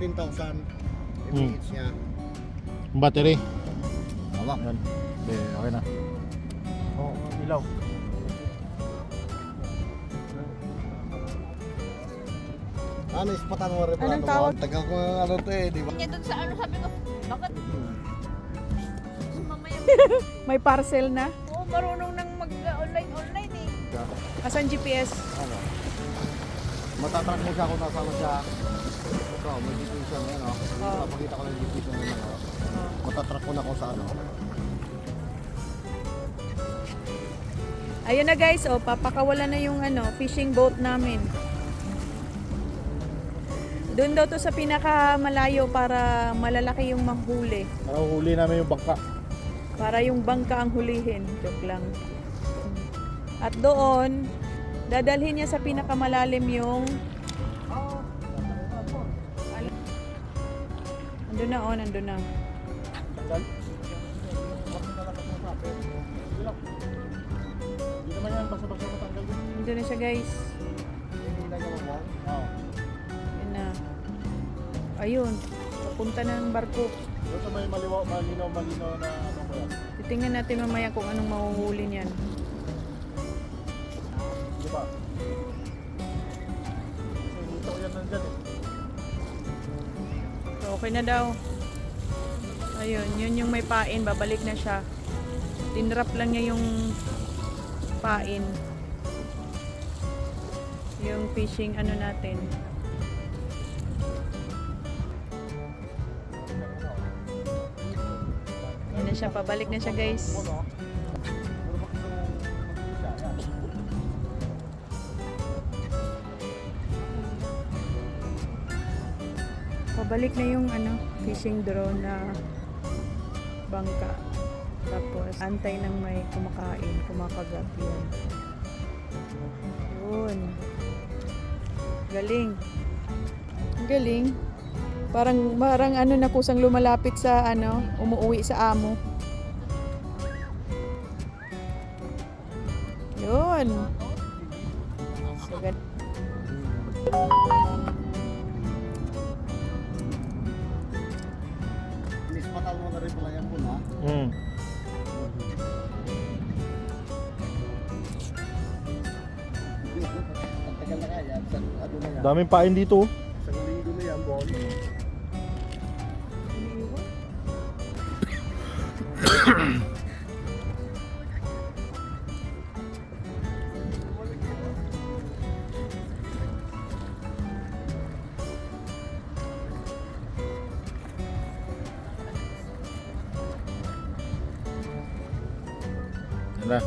14,000 mAh niya. Battery. Hawak. Yan. Okay na. Oh, ilaw. Ano, ispatan mo rin. Anong tawag? Tagal ko ano to eh, di ba? Kanya dun sa ano, sabi ko, bakit? Mamaya, May parcel na. oo, marunong nang mag-online eh. Asan GPS? Ano? Matatrack mo siya kung nasama siya. Ito, may GPS yan, ano? Papakita ko lang yung GPS yan, ano? Matatrack ko na kung saan, ano? Ayun na guys, oh, papakawalan na yung ano, fishing boat namin. Doon daw to sa pinakamalayo para malalaki yung mahuli. Para huli namin yung bangka. Para yung bangka ang hulihin. Joke lang. At doon, dadalhin niya sa pinakamalalim yung... Nandun na, oh, nandun na. Hindi naman yan, basta-basta matanggal yun. Nandun na siya guys. Oo. Yun na. Ayun, papunta na ng barko. Doon sa may malinaw na ano ko yan. Titingnan natin mamaya kung anong mahuhuli niyan. Di ba? Kasi dito yan nandyan eh. So, okay na daw. Ayun, yun yung may pain. Babalik na siya. Tinrap lang niya yung pain. Yung fishing ano natin. Yan na siya. Pabalik na siya guys. Pabalik na yung ano, fishing drone na bangka. Tapos antay ng may kumakain, kumakagat yan. Yun. Galing. Ang galing. Parang ano na kusang lumalapit sa ano, umuwi sa amo. Yun. So, Ispatan mo na rin pala yan po, ha? Tagal na kaya, ano na yan? Daming pain dito. Isang linggo na yan, Bon. Yan na.